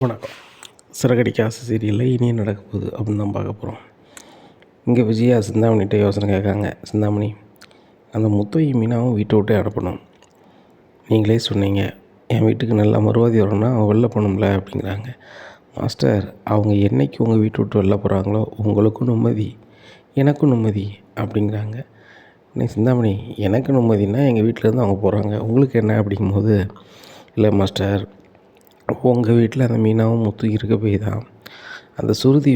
வணக்கம். சிறகடிக்க ஆசை சீரியலில் இனி நடக்க போகுது அப்படின்னு தான் பார்க்க போகிறோம். இங்கே விஜயா சிந்தாமணிகிட்ட யோசனை கேட்காங்க. சிந்தாமணி, அந்த முத்தையும் மீனாவும் வீட்டை விட்டே அனுப்பணும். நீங்களே சொன்னீங்க, என் வீட்டுக்கு நல்லா மறுவாதி வரணும்னா அவங்க வெளில போகணும்ல அப்படிங்கிறாங்க. மாஸ்டர், அவங்க என்றைக்கு உங்கள் வீட்டை விட்டு வெளில போகிறாங்களோ உங்களுக்கும் நிம்மதி, எனக்கும் நிம்மதி அப்படிங்கிறாங்க. சிந்தாமணி, எனக்கு நிம்மதினா எங்கள் வீட்டிலேருந்து அவங்க போகிறாங்க, உங்களுக்கு என்ன அப்படிங்கும்போது, இல்லை மாஸ்டர், உங்கள் வீட்டில் அந்த மீனாவும் முத்து இருக்க போய் தான் அந்த சுருதி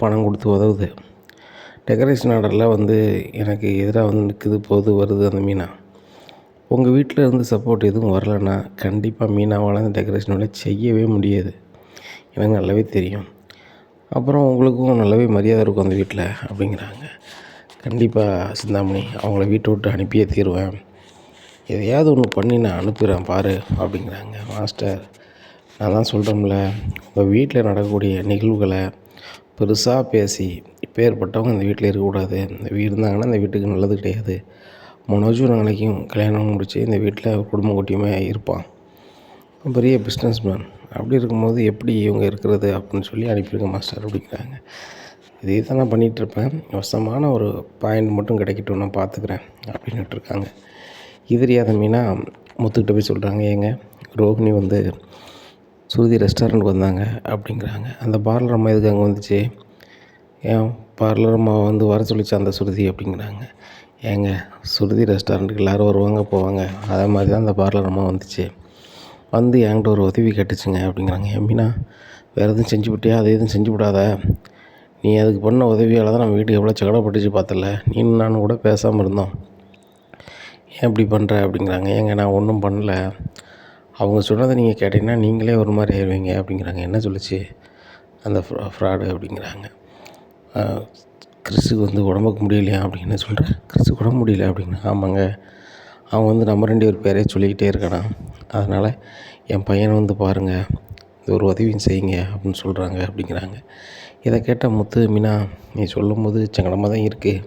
பணம் கொடுத்து உதவுது. டெக்கரேஷன் ஆர்டரில் எனக்கு எதிராக நிற்குது, போகுது, வருது அந்த மீனா. உங்கள் வீட்டில் இருந்து சப்போர்ட் எதுவும் வரலைன்னா கண்டிப்பாக மீனாவால் அந்த டெக்கரேஷன் வேலை செய்யவே முடியாது. எனக்கு நல்லாவே தெரியும். அப்புறம் உங்களுக்கும் நல்லாவே மரியாதை இருக்கும் அந்த வீட்டில் அப்படிங்கிறாங்க. கண்டிப்பாக சிந்தாமணி, அவங்கள வீட்டை விட்டு அனுப்பியே தீருவேன். எதையாவது ஒன்று பண்ணி நான் அனுப்பிடுறேன் பாரு அப்படிங்கிறாங்க. மாஸ்டர், நான் தான் சொல்கிறோம்ல, உங்கள் வீட்டில் நடக்கக்கூடிய நிகழ்வுகளை பெருசாக பேசி இப்பேற்பட்டவங்க இந்த வீட்டில் இருக்கக்கூடாது, இந்த வீடு இருந்தாங்கன்னா இந்த வீட்டுக்கு நல்லது கிடையாது. மனோஜும் நாளைக்கும் கல்யாணம் முடித்து இந்த வீட்டில் குடும்பம் குட்டியுமே இருப்பான், பெரிய பிஸ்னஸ் மேன். அப்படி இருக்கும்போது எப்படி இவங்க இருக்கிறது அப்படின்னு சொல்லி அனுப்பிடுங்க மாஸ்டர் அப்படிங்கிறாங்க. இதே தான் நான் பண்ணிகிட்ருப்பேன், வசமான ஒரு பாயிண்ட் மட்டும் கிடைக்கட்டும், நான் பார்த்துக்கிறேன் அப்படின்னுட்டு இருக்காங்க. இது தெரியாத மீனா முத்துக்கிட்ட போய் சொல்கிறாங்க, ஏங்க ரோஹிணி சுருதி ரெஸ்டாரண்ட்டுக்கு வந்தாங்க அப்படிங்கிறாங்க. அந்த பார்லர் அம்மா எதுக்கு அங்கே வந்துச்சு? ஏன் பார்லர் அம்மா வர சொல்லிச்சு அந்த சுருதி அப்படிங்கிறாங்க. ஏங்க, சுருதி ரெஸ்டாரண்ட்டுக்கு எல்லோரும் வருவாங்க போவாங்க, அதே மாதிரி தான் அந்த பார்லர் அம்மா வந்துச்சு. என்கிட்ட ஒரு உதவி கேட்டுச்சுங்க அப்படிங்கிறாங்க. மீனா, வேறு எதுவும் செஞ்சு விட்டியா? அதை எதுவும் செஞ்சு விடாத. நீ அதுக்கு பண்ண உதவியால் தான் நம்ம வீட்டுக்கு எவ்வளோ சகடப்பட்டுச்சு பார்த்தல, நீனும் நானும் கூட பேசாமல் இருந்தோம். ஏன் இப்படி பண்ணுற அப்படிங்கிறாங்க. ஏங்க, நான் ஒன்றும் பண்ணல, அவங்க சொன்னதை நீங்கள் கேட்டிங்கன்னா நீங்களே ஒரு மாதிரி ஆயிடுவீங்க அப்படிங்கிறாங்க. என்ன சொல்லிச்சு அந்த ஃப்ராடு அப்படிங்கிறாங்க. கிறிஸுக்கு உடம்புக்கு முடியலையா அப்படின்னு சொல்கிறேன். கிறிஸுக்கு உடம்பு முடியல அப்படின்னா, ஆமாங்க, அவன் நம்ம 2 பேர் பேரே சொல்லிக்கிட்டே இருக்கானா, அதனால் என் பையனை பாருங்கள், இந்த ஒரு உதவியும் செய்யுங்க அப்படின்னு சொல்கிறாங்க அப்படிங்கிறாங்க. இதை கேட்டால் முத்து, மீனா, நீ சொல்லும்போது சங்கடமாக தான் இருக்குது.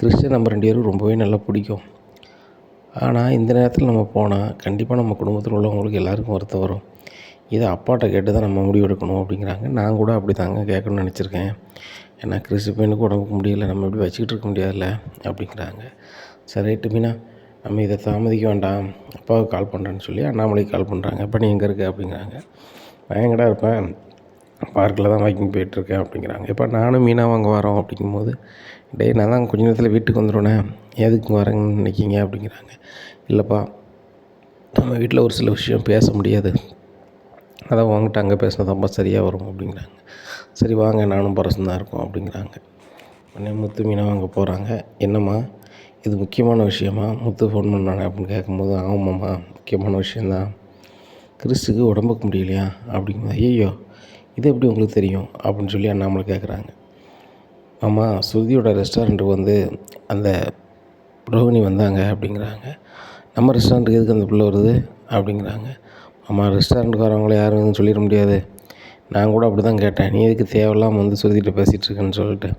கிறிஸ்டின் நம்ம 2 பேரும் ரொம்பவே நல்லா பிடிக்கும். ஆனால் இந்த நேரத்தில் நம்ம போனால் கண்டிப்பாக நம்ம குடும்பத்தில் உள்ளவங்களுக்கு எல்லாருக்கும் வருத்தம் வரும். இதை அப்பாட்ட கேட்டு தான் நம்ம முடிவெடுக்கணும் அப்படிங்கிறாங்க. நான் கூட அப்படி தாங்க கேட்கணும்னு நினச்சிருக்கேன். ஏன்னா கிறிஸ்து பையனுக்கு உடம்புக்கு முடியலை, நம்ம இப்படி வச்சுக்கிட்டு இருக்க முடியாதுல்ல அப்படிங்கிறாங்க. சரி ரைட்டு மீனா, நம்ம இதை தாமதிக்க வேண்டாம், அப்பாவுக்கு கால் பண்ணுறேன்னு சொல்லி அண்ணாமலைக்கு கால் பண்ணுறாங்க. இப்போ நீ எங்கே இருக்க அப்படிங்கிறாங்க. நான் எங்கடா இருப்பேன், பார்க்கில் தான் வாக்கிங் போயிட்டுருக்கேன் அப்படிங்கிறாங்க. இப்போ நானும் மீனாவும் அங்கே வரோம் அப்படிங்கும்போது, டேய் நான் தான் கொஞ்சம் நேரத்தில் வீட்டுக்கு வந்துடுவேனே, எதுக்கு வரேன்னு நினைக்கிங்க அப்படிங்கிறாங்க. இல்லைப்பா, நம்ம வீட்டில் ஒரு சில விஷயம் பேச முடியாது, அதான் உங்ககிட்ட அங்கே பேசினா தான்ப்பா சரியாக வரும் அப்படிங்கிறாங்க. சரி வாங்க, நானும் பரசம் தான் இருக்கோம் அப்படிங்கிறாங்க. உடனே முத்து மீனாவும் அங்கே போகிறாங்க. என்னம்மா இது முக்கியமான விஷயமா, முத்து ஃபோன் பண்ணானே அப்படின்னு கேட்கும்போது, ஆமாம்மா முக்கியமான விஷயந்தான், கிறிஸுக்கு உடம்புக்கு முடியலையா அப்படிங்கும்போது, ஐயோ இது எப்படி உங்களுக்கு தெரியும் அப்படின்னு சொல்லி அண்ணாமலை கேட்குறாங்க. ஆமாம், ஸ்ருதியோட ரெஸ்டாரண்ட்டுக்கு அந்த ரோஹிணி வந்தாங்க அப்படிங்கிறாங்க. நம்ம ரெஸ்டாரண்ட்டுக்கு எதுக்கு அந்த பிள்ளை வருது அப்படிங்கிறாங்க. ஆமாம், ரெஸ்டாரண்ட்டுக்கு வரவங்கள யாரும் எதுவும் சொல்லிட முடியாது, நான் கூட அப்படி தான் கேட்டேன், நீ எதுக்கு தேவையில்லாமல் ஸ்ருதிகிட்ட பேசிகிட்டு இருக்கேன்னு சொல்லிட்டு.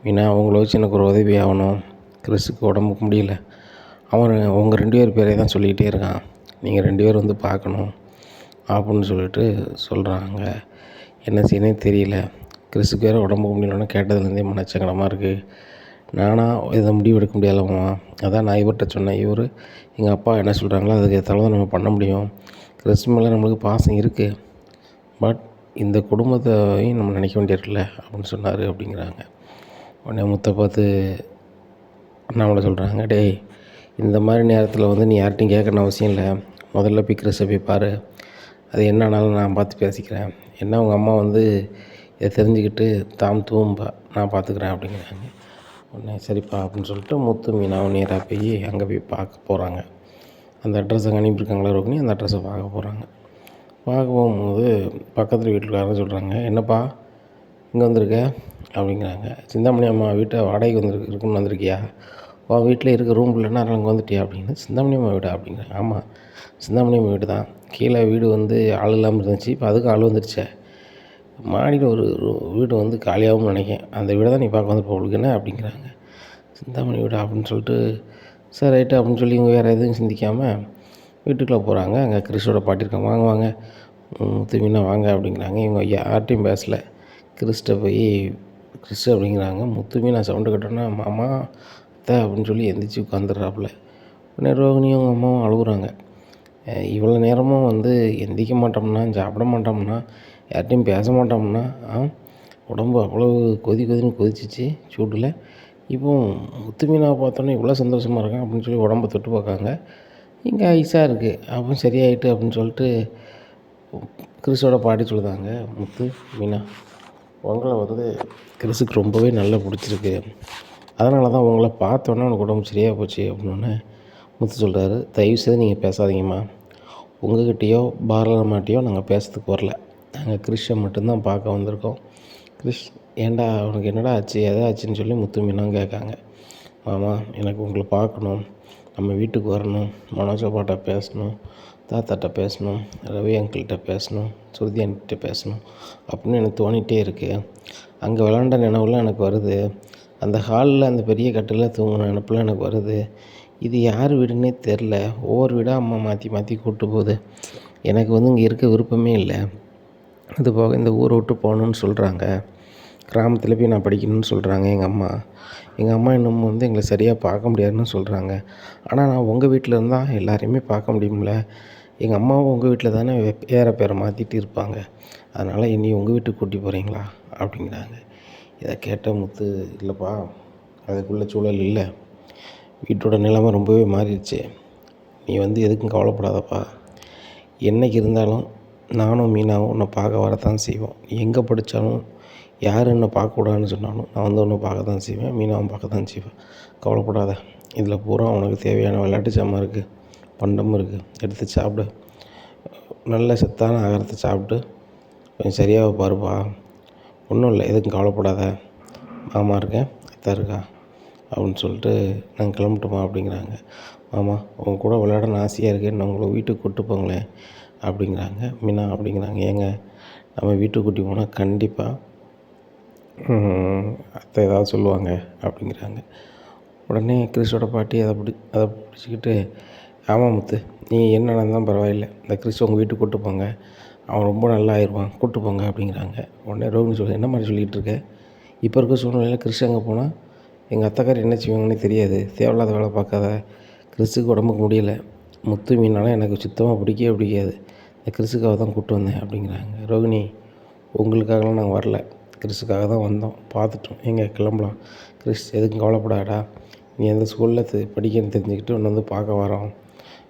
மீனா, அவங்கள வச்சு எனக்கு ஒரு உதவி ஆகணும், கிறிஸுக்கு உடம்புக்கு முடியல, அவன் உங்கள் 2 பேர் பேரே தான் சொல்லிக்கிட்டே இருக்கான், நீங்கள் 2 பேர் பார்க்கணும் அப்படின்னு சொல்லிட்டு சொல்கிறாங்க. என்ன செய்யணும்னே தெரியல, கிறிஸுக்கு வேறு உடம்புக்கு முடியலன்னு கேட்டதுலேருந்தே மனச்சங்கடமாக இருக்குது, நானாக இதை முடிவு எடுக்க முடியாதவமா, அதான் நான் இவர்கிட்ட சொன்னேன், இவர் எங்கள் அப்பா என்ன சொல்கிறாங்களோ அதுக்கு ஏற்றாலும் தான் நம்ம பண்ண முடியும், கிறிஸ் மேலே நம்மளுக்கு பாசம் இருக்குது, பட் இந்த குடும்பத்தையும் நம்ம நினைக்க வேண்டியிருக்குல்ல அப்படின்னு சொன்னார் அப்படிங்கிறாங்க. உடனே முத்தை பார்த்து அண்ணாமலை சொல்கிறாங்க, டேய் இந்த மாதிரி நேரத்தில் நீ யார்கிட்டையும் கேட்கணும் அவசியம் இல்லை, முதல்ல போய் கிறிஸை போய் பாரு, அது என்ன ஆனாலும் நான் பார்த்து பேசிக்கிறேன், என்ன உங்கள் அம்மா இதை தெரிஞ்சுக்கிட்டு தூம்பா நான் பார்த்துக்குறேன் அப்படிங்கிறாங்க. உடனே சரிப்பா அப்படின்னு சொல்லிட்டு முத்து மீனாவும் நேராக போய் அங்கே போய் பார்க்க போகிறாங்க. அந்த அட்ரஸை அனுப்பியிருக்காங்களா ரோகிணி, அந்த அட்ரஸை பார்க்க போகிறாங்க. பார்க்க போகும்போது பக்கத்தில் வீட்டுக்காரங்க சொல்கிறாங்க, என்னப்பா இங்கே வந்திருக்க அப்படிங்கிறாங்க. சிந்தாமணி அம்மா வீட்டை வாடகைக்கு இருக்குன்னு வந்திருக்கியா, உன் வீட்டில் இருக்க ரூம் இல்லைன்னா அங்கே வந்துட்டியா அப்படின்னு. சிந்தாமணி அம்மா வீடா அப்படிங்கிறாங்க. ஆமாம், சிந்தாமணி அம்மா வீடு தான், கீழே வீடு ஆள் இல்லாமல் இருந்துச்சு, இப்போ அதுக்கு ஆள் வந்துருச்சே, மாடியில் ஒரு வீடு காலியாகவும் நினைக்கேன், அந்த வீடை தான் நீ பார்க்க வந்து உங்களுக்கு என்ன அப்படிங்கிறாங்க. சிந்தாமணி வீடா அப்படின்னு சொல்லிட்டு, சரி ரைட்டு அப்படின்னு சொல்லி இவங்க வேறு எதுவும் சிந்திக்காமல் வீட்டுக்குள்ளே போகிறாங்க. அங்கே கிறிஸோட பாட்டி இருக்காங்க. வாங்க வாங்க, முத்து மீனா வாங்க அப்படிங்கிறாங்க. இவங்க யார்கிட்டையும் பேசலை. கிறிஸ்ட்ட போய் கிறிஸ் அப்படிங்கிறாங்க. முத்து மீனா சவுண்டு கட்டோன்னா மாமா அத்தை அப்படின்னு சொல்லி எந்திரிச்சு உட்காந்துடுறாப்புல. உடனே ரோகிணியும் அவங்க அம்மாவும் அழுகுறாங்க. இவ்வளோ நேரமும் வந்து எந்திரிக்க மாட்டோம்னா, சாப்பிட மாட்டோம்னா, யார்கிட்டையும் பேச மாட்டோம்னா, உடம்பு அவ்வளோ கொதின்னு கொதிச்சிச்சு சூட்டில். இப்போ முத்து மீனாவை பார்த்தோன்னே இவ்வளோ சந்தோஷமாக இருக்கான் அப்படின்னு சொல்லி உடம்ப தொட்டு பார்க்காங்க. இங்கே ஐஸாக இருக்குது. அப்போ சரியாயிட்டு அப்படின்னு சொல்லிட்டு கிறிஸோட பாட்டி சொல்லுதாங்க, முத்து மீனா உங்களை வந்து கிறிஸுக்கு ரொம்பவே நல்லா பிடிச்சிருக்கு, அதனால தான் உங்களை பார்த்தோன்னே உனக்கு உடம்பு சரியாக போச்சு அப்படின்னோடனே முத்து சொல்கிறாரு, தயவுசெய்து நீங்கள் பேசாதீங்கம்மா, உங்கள்கிட்டயோ பாரதமாட்டியோ நாங்கள் பேசுறதுக்கு வரல, நாங்கள் கிறிஷை மட்டும்தான் பார்க்க வந்திருக்கோம். கிறிஷ் ஏன்டா அவனுக்கு என்னடா ஆச்சு எதா ஆச்சுன்னு சொல்லி முத்து மீனாவும் கேட்காங்க. மாமா எனக்கு உங்களை பார்க்கணும், நம்ம வீட்டுக்கு வரணும், மனோஜப்பாட்ட பேசணும், தாத்தாட்ட பேசணும், ரவி அங்கிள்கிட்ட பேசணும், சுருதி ஆண்டிகிட்ட பேசணும் அப்படின்னு எனக்கு தோணிகிட்டே இருக்குது. அங்கே விளாண்ட நினைவுலாம் எனக்கு வருது. அந்த ஹாலில் அந்த பெரிய கட்டில் தூங்கின நினப்புலாம் எனக்கு வருது. இது யார் வீடுன்னே தெரில. ஒவ்வொரு வீடாக அம்மா மாற்றி மாற்றி கூப்பிட்டு போகுது. எனக்கு வந்து இங்கே இருக்க விருப்பமே இல்லை. அது போக இந்த ஊரை விட்டு போகணுன்னு சொல்கிறாங்க. கிராமத்தில் போய் நான் படிக்கணும்னு சொல்கிறாங்க எங்கள் அம்மா. எங்கள் அம்மா இன்னும் வந்து எங்களை சரியாக பார்க்க முடியாதுன்னு சொல்கிறாங்க. ஆனால் நான் உங்கள் வீட்டில் இருந்தால் எல்லாரையுமே பார்க்க முடியும்ல. எங்கள் அம்மாவும் உங்கள் வீட்டில் தானே பேரை பேரை மாற்றிட்டு இருப்பாங்க. அதனால் இனி உங்கள் வீட்டுக்கு கூட்டி போகிறீங்களா அப்படிங்கிறாங்க. இதை கேட்ட முத்து, இல்லைப்பா அதுக்குள்ள சூழல் இல்லை, வீட்டோட நிலைமை ரொம்பவே மாறிடுச்சு, நீ வந்து எதுக்கும் கவலைப்படாதப்பா, என்றைக்கு இருந்தாலும் நானும் மீனாவும் உன்னை பார்க்க வரத்தான் செய்வோம். நீ எங்கே படித்தாலும் யார் என்னை பார்க்கக்கூடாதுன்னு சொன்னாலும் நான் வந்து உன்னை பார்க்க தான் செய்வேன், மீனாவும் பார்க்க தான் செய்வேன், கவலைப்படாத. இதில் பூரா உனக்கு தேவையான விளையாட்டு சாமான் இருக்குது, பண்டமும் இருக்குது, எடுத்து சாப்பிடு, நல்ல சத்தான ஆகாரத்தை சாப்பிட்டு கொஞ்சம் சரியாக பாருப்பா, ஒன்றும் இல்லை, எதுக்கும் கவலைப்படாத, மாமா இருக்கேன், அத்தா இருக்கா அப்படின்னு சொல்லிட்டு நாங்கள் கிளம்பட்டுமா அப்படிங்கிறாங்க. மாமா உங்கள் கூட விளையாடணும் ஆசையாக இருக்கேன், நான் உங்களை வீட்டுக்கு கூப்பிட்டு போங்களேன் அப்படிங்கிறாங்க. மீனா அப்படிங்கிறாங்க, ஏங்க நம்ம வீட்டுக்கு கூட்டி போனால் கண்டிப்பாக அத்தை ஏதாவது சொல்லுவாங்க அப்படிங்கிறாங்க. உடனே கிறிஸோட பாட்டி அதை பிடிச்சிக்கிட்டு, ஆமாம் முத்து, நீ என்ன நடந்தாலும் பரவாயில்லை, இந்த கிறிஸ் உங்கள் வீட்டுக்கு கூப்பிட்டு போங்க, அவன் ரொம்ப நல்லா ஆயிடுவான், கூப்பிட்டு போங்க அப்படிங்கிறாங்க. உடனே ரோகிணி சொல்லுது, என்ன மாதிரி சொல்லிகிட்டு இருக்க, இப்போ இருக்க சூழ்நிலையில் கிறிஸ் அங்கே போனால் எங்கள் அத்தைக்கார் என்ன செய்வாங்கன்னு தெரியாது, தேவையில்லாத வேலை பார்க்காத, கிறிஸுக்கு உடம்புக்கு முடியலை, முத்து மீனாலும் எனக்கு சுத்தமாக பிடிக்கவே பிடிக்காது, இந்த கிறிஸுக்காக தான் கூப்பிட்டு வந்தேன் அப்படிங்கிறாங்க. ரோகிணி உங்களுக்காகலாம் நாங்கள் வரல, கிறிஸுக்காக தான் வந்தோம், பார்த்துட்டோம், எங்கே கிளம்பலாம், கிறிஸ் எதுக்கும் கவலைப்படாடா, நீ எந்த ஸ்கூலில் படிக்கன்னு தெரிஞ்சுக்கிட்டு ஒன்று வந்து பார்க்க வரோம்,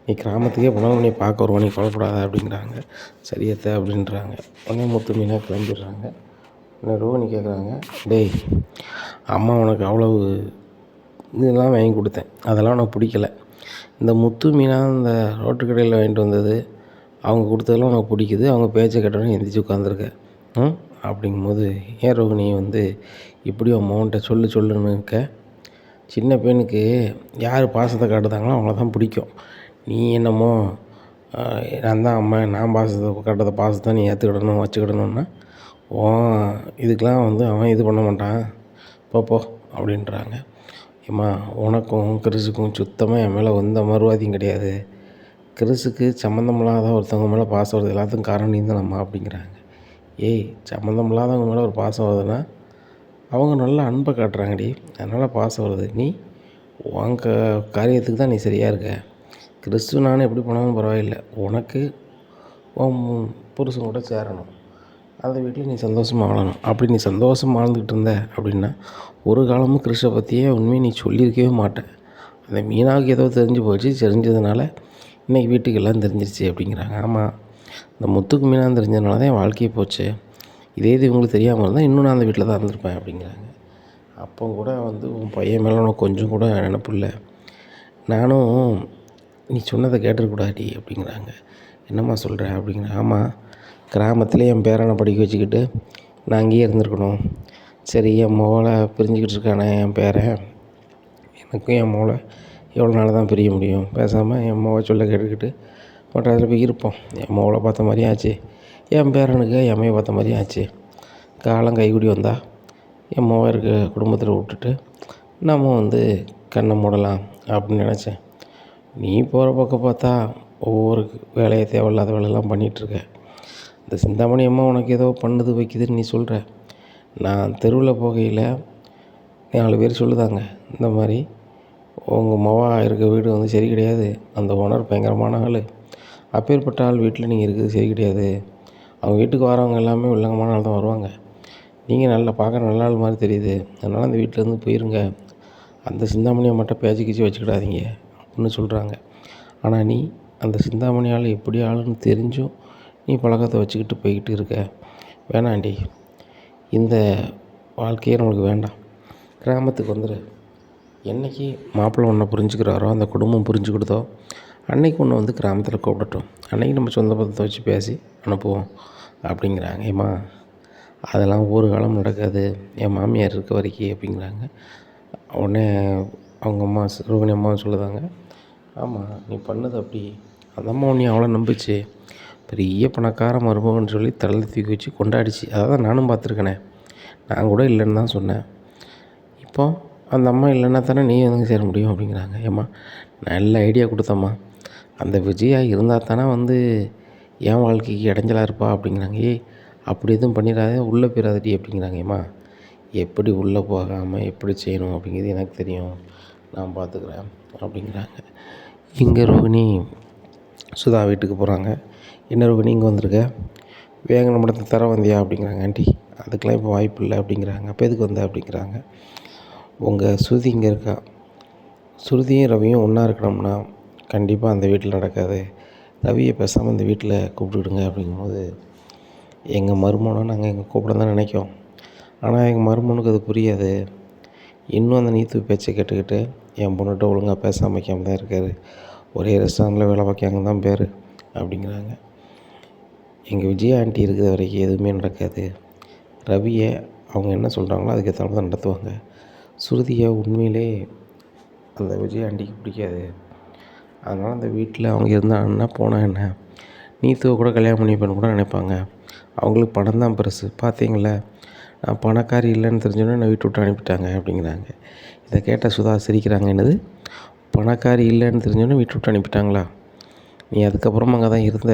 நீ கிராமத்துக்கே போனாலும் நீ பார்க்க வருவோம், நீ கவலைப்படாத அப்படிங்கிறாங்க. சரியத்தை அப்படின்றாங்க. உடனே முத்து மீனாக கிளம்பிடுறாங்க. உடனே ரோகிணி கேட்குறாங்க, டேய் அம்மா உனக்கு அவ்வளவு இதெல்லாம் வாங்கி கொடுத்தேன், அதெல்லாம் உனக்கு பிடிக்கல, இந்த முத்து மீனாக இந்த ரோட்டு கடையில் வாங்கிட்டு வந்தது அவங்க கொடுத்ததெல்லாம் உனக்கு பிடிக்குது, அவங்க பேச்சை கேட்டோன்னே எந்திரிச்சு உட்காந்துருக்க அப்படிங்கும்போது, ஏன் ரோகிணி வந்து இப்படி அம்மாவன்ட்ட சொல்லுன்னு இருக்க, சின்ன பையனுக்கு யார் பாசத்தை காட்டுதாங்களோ அவங்கள தான் பிடிக்கும், நீ என்னமோ நான் தான் அம்மா, நான் காட்டுறத பாசத்தை நீ ஏற்றுக்கிடணும் வச்சுக்கிடணுன்னா இதுக்கெலாம் வந்து அவன் இது பண்ண மாட்டான், போ அப்படின்றாங்க. ஏம்மா உனக்கும் கிறிஸுக்கும் சுத்தமாக என் மேலே எந்த மறுவாதியும் கிடையாது, கிறிஸுக்கு சம்மந்தமில்லாத ஒருத்தவங்க மேலே பாசம் வருது எல்லாத்துக்கும் காரணம் நீ தானம்மா அப்படிங்கிறாங்க. ஏய் சம்மந்தமில்லாதவங்க மேலே ஒரு பாசம் வருதுன்னா அவங்க நல்லா அன்பை காட்டுறாங்கடி, அதனால் பாசம் வருது, நீ உங்க காரியத்துக்கு தான் நீ சரியாக இருக்க, கிறிஸ்து நானும் எப்படி போனாலும் பரவாயில்லை, உனக்கு உன் புருஷன் கூட சேரணும், அந்த வீட்டில் நீ சந்தோஷமாக வாழணும், அப்படி நீ சந்தோஷமாக வாழ்ந்துக்கிட்டு இருந்த அப்படின்னா ஒரு காலமும் கிறிஸ்டை பற்றியே உண்மையை நீ சொல்லியிருக்கவே மாட்டேன், அந்த மீனாவுக்கு ஏதோ தெரிஞ்சு போச்சு, தெரிஞ்சதுனால இன்றைக்கி வீட்டுக்கு எல்லாம் தெரிஞ்சிருச்சு அப்படிங்கிறாங்க. ஆமாம், இந்த முத்துக்கு மீனாக தெரிஞ்சதுனால தான் என் வாழ்க்கையே போச்சு, இதே இது இவங்களுக்கு தெரியாமல் இருந்தால் இன்னும் நான் அந்த வீட்டில் தான் இருந்திருப்பேன் அப்படிங்கிறாங்க. அப்போ கூட வந்து உன் பையன் மேலே உனக்கு கொஞ்சம் கூட நினப்பு இல்லை, நானும் நீ சொன்னதை கேட்டுருக்கூடாடி அப்படிங்கிறாங்க. என்னம்மா சொல்கிற அப்படிங்கிறேன். ஆமாம், கிராமத்துலேயே என் பேரனை படிக்க வச்சுக்கிட்டு நான் அங்கேயே இருந்திருக்கணும், சரி என் மோளை பிரிஞ்சுக்கிட்டு இருக்கானே என் பேரன், எனக்கும் என் மோளை எவ்வளோ நாள் தான் பிரிய முடியும், பேசாமல் என் மோவை சொல்ல கேட்டுக்கிட்டு மற்ற அதில் போய் இருப்போம், என் மோளை பார்த்த மாதிரியும் ஆச்சு, என் பேரனுக்கு என் அம்மையை பார்த்த மாதிரியும் ஆச்சு, காலம் கைக்கூடி வந்தால் என் மோவை இருக்க குடும்பத்தில் விட்டுட்டு நம்ம வந்து கண்ணை மூடலாம் அப்படின்னு நினச்சேன், நீ போகிற பக்கம் பார்த்தா ஒவ்வொரு வேலையை தேவையில்லாத வேலையெல்லாம் பண்ணிகிட்ருக்க, இந்த சிந்தாமணி அம்மா உனக்கு ஏதோ பண்ணுது வைக்குதுன்னு நீ சொல்கிற. நான் தெருவில் போகையில் 4 பேர் சொல்லுதாங்க, இந்த மாதிரி உங்கள் மவா இருக்க வீடு வந்து சரி கிடையாது, அந்த ஓனர் பயங்கரமான ஆள், அப்பேற்பட்ட ஆள் வீட்டில் நீங்கள் இருக்கிறது சரி கிடையாது, அவங்க வீட்டுக்கு வரவங்க எல்லாமே வில்லங்கமான ஆள் தான் வருவாங்க, நீங்கள் நல்லா பார்க்குற நல்ல ஆள் மாதிரி தெரியுது, அதனால் அந்த வீட்டிலேருந்து போயிருங்க, அந்த சிந்தாமணியை மட்டும் பேச்சு கீச்சு வச்சுக்கிடாதீங்க அப்படின்னு சொல்கிறாங்க. ஆனால் நீ அந்த சிந்தாமணி ஆள் எப்படி ஆளுன்னு தெரிஞ்சும் நீ பழக்கத்தை வச்சுக்கிட்டு போய்கிட்டு இருக்க. வேணாண்டி, இந்த வாழ்க்கையே நம்மளுக்கு வேண்டாம், கிராமத்துக்கு வந்துடு. என்றைக்கு மாப்பிள்ளை ஒன்றை புரிஞ்சுக்கிறாரோ, அந்த குடும்பம் புரிஞ்சுக்கிட்டதோ அன்றைக்கி ஒன்று வந்து கிராமத்தில் கூப்பிடட்டும், அன்றைக்கி நம்ம சொந்த பந்தத்தை வச்சு பேசி அனுப்புவோம் அப்படிங்கிறாங்க. ஏம்மா அதெல்லாம் ஒரு காலம் நடக்காது, என் மாமியார் இருக்க வரைக்கும் அப்படிங்கிறாங்க. உடனே அவங்க அம்மா ரோகிணி அம்மா சொல்லுதாங்க, ஆமாம் நீ பண்ணது அப்படி, அந்த அம்மா உன்னை அவ்வளோ நம்பிச்சு, பெரிய பணக்கார மருமகன்னு சொல்லி தலையில் தூக்கி வச்சு கொண்டாடிச்சு, அதை தான் நானும் பார்த்துருக்கேனே, நான் கூட இல்லைன்னு தான் சொன்னேன், இப்போ அந்த அம்மா இல்லைன்னா தானே நீ வந்து சேர முடியும் அப்படிங்கிறாங்க. ஏம்மா நல்ல ஐடியா கொடுத்தம்மா, அந்த விஜயா இருந்தால் தானே வந்து என் வாழ்க்கைக்கு இடைஞ்சலாக இருப்பா அப்படிங்கிறாங்க. ஏய் அப்படி எதுவும் பண்ணிடாதே, உள்ளே போயிடாதடி அப்படிங்கிறாங்க. ஏம்மா எப்படி உள்ளே போகாமல் எப்படி செய்யணும் அப்படிங்கிறது எனக்கு தெரியும், நான் பார்த்துக்குறேன் அப்படிங்கிறாங்க. இங்கே ரோகிணி சுதா வீட்டுக்கு போகிறாங்க. என்ன ரோகிணி இங்கே வந்திருக்க, வேங்கன மடத்தை தர வந்தியா அப்படிங்கிறாங்க. ஆண்டி அதுக்கெலாம் இப்போ வாய்ப்பு இல்லை அப்படிங்கிறாங்க. அப்போ எதுக்கு வந்த அப்படிங்கிறாங்க. உங்கள் ஸ்ருதி இங்கே இருக்கா, ஸ்ருதியும் ரவியும் ஒன்றா இருக்கணும்னா கண்டிப்பாக அந்த வீட்டில் நடக்காது, ரவியை பேசாமல் இந்த வீட்டில் கூப்பிட்டுடுங்க அப்படிங்கும்போது, எங்கள் மருமகனை நாங்கள் எங்கள் கூப்பிட தான் நினைக்கோம், ஆனால் எங்கள் மருமகனுக்கு அது புரியாது, இன்னும் அந்த நீத்து பேச்சை கேட்டுக்கிட்டு என் பொண்ணுகிட்ட ஒழுங்காக பேசாமல் வைக்காமல் தான் இருக்கார், ஒரே ரெஸ்டாரண்ட்டில் வேலை பார்க்காங்க தான் பேர் அப்படிங்கிறாங்க. எங்கள் விஜயா ஆண்டி இருக்கிற வரைக்கும் எதுவுமே நடக்காது, ரவியை அவங்க என்ன சொல்கிறாங்களோ அதுக்கேற்ற தான் நடத்துவாங்க, ஸ்ருதியை உண்மையிலே அந்த விஜயா ஆண்டிக்கு பிடிக்காது, அதனால் அந்த வீட்டில் அவங்க இருந்தாங்கன்னா போனால் என்ன, நீத்துவை கூட கல்யாணம் பண்ணிப்பேன்னு கூட நினைப்பாங்க, அவங்களுக்கு பணம் தான் பெருசு, பார்த்தீங்கள நான் பணக்காரி இல்லைன்னு தெரிஞ்சோன்னே நான் வீட்டு விட்டு அனுப்பிட்டாங்க அப்படிங்கிறாங்க. இதை கேட்ட சுதா சிரிக்கிறாங்க. என்னது பணக்காரி இல்லைன்னு தெரிஞ்சோன்னே வீட்டு விட்டு அனுப்பிட்டாங்களா, நீ அதுக்கப்புறமா அங்கே தான் இருந்த,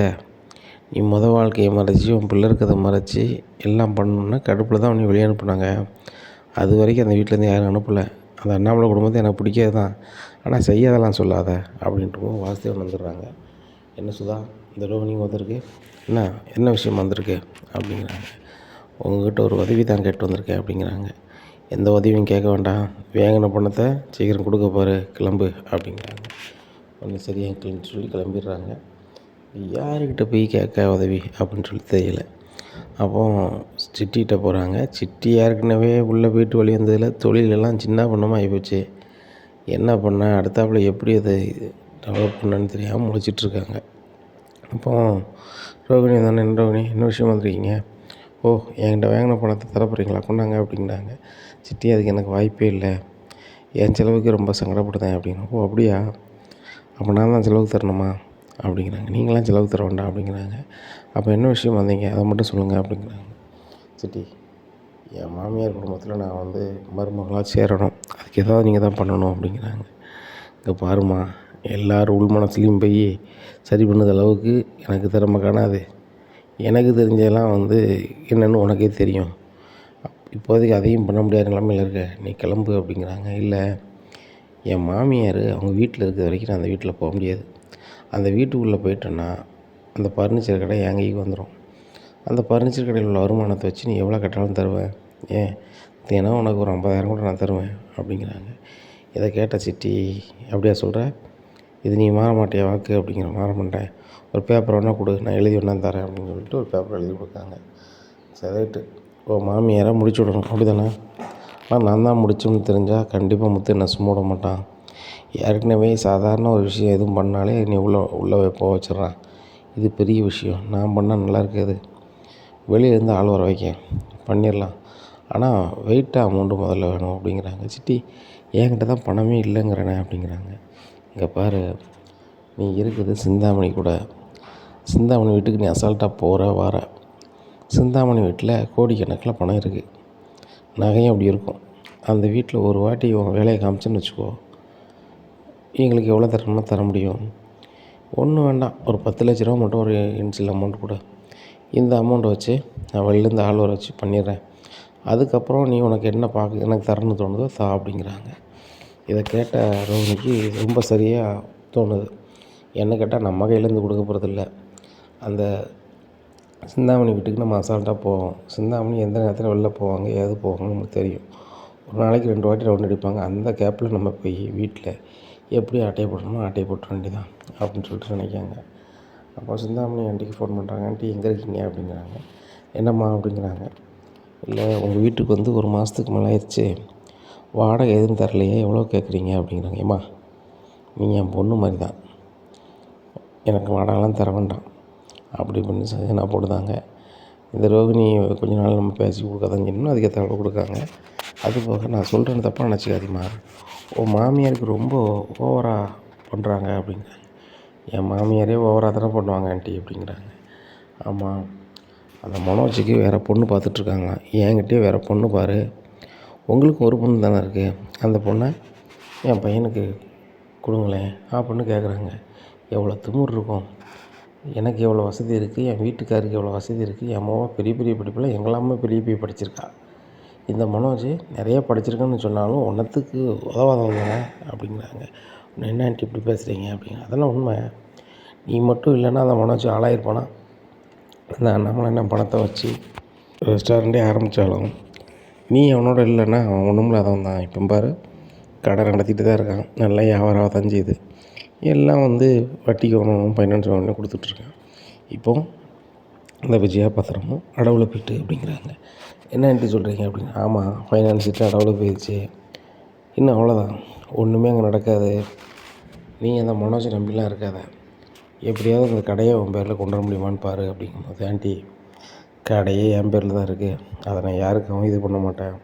நீ வாழ்க்கையை மறைச்சி உன் பிள்ளை இருக்கிறத மறைச்சி எல்லாம் பண்ணணுன்னா கடுப்பில் தான் உன்னை வெளியே அனுப்புனாங்க, அது வரைக்கும் அந்த வீட்டிலேருந்து யாரும் அனுப்பலை, அந்த அண்ணாமலை குடும்பத்தை எனக்கு பிடிக்காது தான், ஆனால் செய்யாதெல்லாம் சொல்லாத அப்படின்ட்டு வாசுதேவன் வந்துடுறாங்க. என்ன சுதா இந்த ரோகிணி வந்திருக்கு, என்ன விஷயம் வந்திருக்கு அப்படிங்கிறாங்க. உங்கள்கிட்ட ஒரு உதவி தான் கேட்டு வந்திருக்கேன் அப்படிங்கிறாங்க. எந்த உதவியும் கேட்க வேண்டாம், வேங்கின பணத்தை சீக்கிரம் கொடுக்க பாரு, கிளம்பு அப்படிங்கிறாங்க. ஒன்று சரி அங்கிள்னு சொல்லி கிளம்பிடுறாங்க. யாருக்கிட்ட போய் கேட்க உதவி அப்படின்னு சொல்லி தெரியல. அப்போ சிட்டிகிட்ட போகிறாங்க. சிட்டி ஏற்கனவே உள்ளே போய்ட்டு வழி வந்ததில் தொழிலெல்லாம் சின்ன பண்ணமாக ஆகிப்போச்சு, என்ன பண்ண அடுத்தாப்புல எப்படி அதை டெவலப் பண்ணன்னு தெரியாமல் முழிச்சிட்ருக்காங்க. அப்போ ரோகிணி தானே, என்ன ரோகிணி என்ன விஷயம் வந்திருக்கீங்க, ஓ என்கிட்ட வாங்கின பணத்தை தர போகிறீங்களா, கொண்டாங்க அப்படிங்கிறாங்க. சிட்டி அதுக்கு எனக்கு வாய்ப்பே இல்லை, என் செலவுக்கு ரொம்ப சங்கடப்படுதேன் அப்படின்னா. ஓ அப்படியா, அப்போ நான் தான் செலவுக்கு தரணுமா அப்படிங்கிறாங்க. நீங்களாம் செலவுக்கு தர வேண்டாம் அப்படிங்கிறாங்க. அப்போ என்ன விஷயம் வந்தீங்க அதை மட்டும் சொல்லுங்கள் அப்படிங்கிறாங்க. சிட்டி என் மாமியார் குடும்பத்தில் நான் வந்து மருமகளாக சேரணும், அதுக்கு ஏதாவது நீங்கள் தான் பண்ணணும் அப்படிங்கிறாங்க. இங்கே பாருமா, எல்லோரும் உள் மனசுலேயும் போய் சரி பண்ணது அளவுக்கு எனக்கு திறமை காணாது, எனக்கு தெரிஞ்சதெல்லாம் வந்து என்னென்னு உனக்கே தெரியும், இப்போதைக்கு அதையும் பண்ண முடியாத நிலமையில் இருக்க, நீ கிளம்பு அப்படிங்கிறாங்க. இல்லை என் மாமியார் அவங்க வீட்டில் இருக்கிற வரைக்கும் நான் அந்த வீட்டில் போக முடியாது, அந்த வீட்டுக்குள்ளே போயிட்டேன்னா அந்த ஃபர்னிச்சர் கடை என் கைக்கு வந்துடும், அந்த ஃபர்னிச்சர் கடையில் உள்ள வருமானத்தை வச்சு நீ எவ்வளோ கட்டாலும் தருவேன், ஏன் தினம் உனக்கு ஒரு 50,000 கூட நான் தருவேன் அப்படிங்கிறாங்க. இதை கேட்ட சிட்டி, அப்படியா சொல்கிற, இது நீ மாற மாட்டியா வாக்கு அப்படிங்கிற, மாற மாட்டேன், ஒரு பேப்பர் வேணால் கொடு நான் எழுதி வேணா தரேன் அப்படின்னு சொல்லிட்டு ஒரு பேப்பர் எழுதி கொடுத்தாங்க. சரிட்டு ஓ மாமியாரை முடிச்சு விடணும் அப்படி தானே, ஆனால் நான் தான் முடிச்சோம்னு தெரிஞ்சால் கண்டிப்பாக முத்து என்ன சும்மா விட மாட்டான், ஏற்கனவே சாதாரண ஒரு விஷயம் எதுவும் பண்ணாலே நீ உள்ளே போக வச்சிட்றான், இது பெரிய விஷயம், நான் பண்ணால் நல்லா இருக்காது, வெளியிலேருந்து ஆள் வர வைக்க பண்ணிடலாம், ஆனால் வெயிட்டாக அமௌண்ட்டு முதல்ல வேணும் அப்படிங்கிறாங்க. சிட்டி என்கிட்ட தான் பணமே இல்லைங்கிறனே அப்படிங்கிறாங்க. இங்கே பாரு, நீ இருக்குது சிந்தாமணி கூட, சிந்தாமணி வீட்டுக்கு நீ அசால்ட்டாக போகிற வர, சிந்தாமணி வீட்டில் கோடிக்கணக்கில் பணம் இருக்குது, நகையும் அப்படி இருக்கும், அந்த வீட்டில் ஒரு வாட்டி உன் வேலையை காமிச்சுன்னு வச்சுக்கோ, எங்களுக்கு எவ்வளோ தரணுமோ தர முடியும், ஒன்றும் வேண்டாம், ஒரு 10 லட்ச ரூபா மட்டும் ஒரு இன்சியல் அமௌண்ட் கூட, இந்த அமௌண்ட்டை வச்சு நான் வெளிலேருந்து ஆள் வர வச்சு பண்ணிடுறேன். அதுக்கப்புறம் நீ உனக்கு என்ன எனக்கு தரணும்னு தோணுதோ அப்படிங்கிறாங்க. இதை கேட்ட ரோஹிணிக்கு ரொம்ப சரியாக தோணுது. என்ன கேட்டால் நம்ம கையிலேருந்து கொடுக்க போகிறதில்ல. அந்த சிந்தாமணி வீட்டுக்கு நம்ம அசால்ட்டாக போவோம். சிந்தாமணி எந்த நேரத்தில் வெளில போவாங்க, ஏது போவாங்கன்னு நமக்கு தெரியும். ஒரு நாளைக்கு 2 வாட்டி ரவுண்ட் அடிப்பாங்க. அந்த கேப்பில் நம்ம போய் வீட்டில் எப்படி ஆட்டையை போடணுமோ ஆட்டையை போட்டுற வேண்டியதான் அப்படின்னு சொல்லிட்டு நினைக்காங்க. அப்போ சிந்தாமணி ஆண்டிக்கு ஃபோன் பண்ணுறாங்க. ஆண்டி எங்கே இருக்கீங்க அப்படிங்கிறாங்க. என்னம்மா அப்படிங்கிறாங்க. இல்லை உங்கள் வீட்டுக்கு வந்து 1 மாதத்துக்கு மேலே ஆயிடுச்சு, வாடகை எதுவும் தரலையே, எவ்வளோ கேட்குறீங்க அப்படிங்கிறாங்க. ஏம்மா நீ என் பொண்ணு மாதிரி தான், எனக்கு வாடகைலாம் தர வேண்டாம் அப்படி பண்ணி சஜனா போடுதாங்க. இந்த ரோகிணி கொஞ்ச நாள் நம்ம பேசி கொடுக்காதான் சொன்னோம், அதுக்கேற்ற அளவு கொடுக்காங்க. அதுபோக நான் சொல்கிறேன்னு தப்பாக நினச்சிக்காதீம்மா, உன் மாமியாருக்கு ரொம்ப ஓவராக பண்ணுறாங்க அப்படிங்கிறாங்க. என் மாமியாரே ஓவராக தானே பண்ணுவாங்க ஆண்டி அப்படிங்கிறாங்க. ஆமாம், அந்த மனோஜுக்கு வேறு பொண்ணு பார்த்துட்ருக்காங்க, என்கிட்டயே வேறு பொண்ணு பாரு, உங்களுக்கு ஒரு பொண்ணு தானே இருக்குது, அந்த பொண்ணை என் பையனுக்கு கொடுங்களேன் அப்படின்னு கேட்குறாங்க. எவ்வளோ திமிரு இருக்கும், எனக்கு எவ்வளோ வசதி இருக்குது, என் வீட்டுக்காருக்கு எவ்வளோ வசதி இருக்குது, என் அம்மாவை பெரிய பெரிய படிப்பில் எங்களாமே பெரிய படிச்சிருக்கா, இந்த மனோஜ் நிறைய படிச்சிருக்கேன்னு சொன்னாலும் ஒன்றத்துக்கு உதவாதவங்க அப்படிங்கிறாங்க. என்ன ஆண்டி இப்படி பேசுகிறீங்க அப்படிங்க. அதெல்லாம் உண்மை, நீ மட்டும் இல்லைன்னா அந்த மனோஜ் ஆளாயிருப்பானா, அந்த அண்ணாமலை என்ன பணத்தை வச்சு ரெஸ்டாரண்ட்டே ஆரம்பித்தாலும் நீ அவனோட இல்லைன்னா அவன் ஒன்றும் இல்லாதவன் தான். இப்போ பாரு கடை நடத்திட்டு தான் இருக்கான், நல்லா வியாபாரம் தான் செய்யுது, எல்லாம் வந்து வட்டிக்கு ஒன்று ஃபைனான்ஸ் ஒன்று கொடுத்துட்ருக்கான். இப்போது இந்த விஜயா பத்திரமும் அடவில் போயிட்டு அப்படிங்கிறாங்க. என்ன ஆண்டி சொல்கிறீங்க அப்படிங்க. ஆமாம், ஃபைனான்ஸ் சீட்டு அடவில் போயிடுச்சு, இன்னும் அவ்வளோதான், ஒன்றுமே அங்கே நடக்காது, நீ அந்த மனோஜை நம்பிலாம் இருக்காத, எப்படியாவது அந்த கடையை உன் பேரில் கொண்டு வர முடியுமான்னு பாரு அப்படிங்கும்போது, ஆண்டி கடையே என் பேரில் தான் இருக்குது, அதை நான் யாருக்கும் இது பண்ண மாட்டேன்,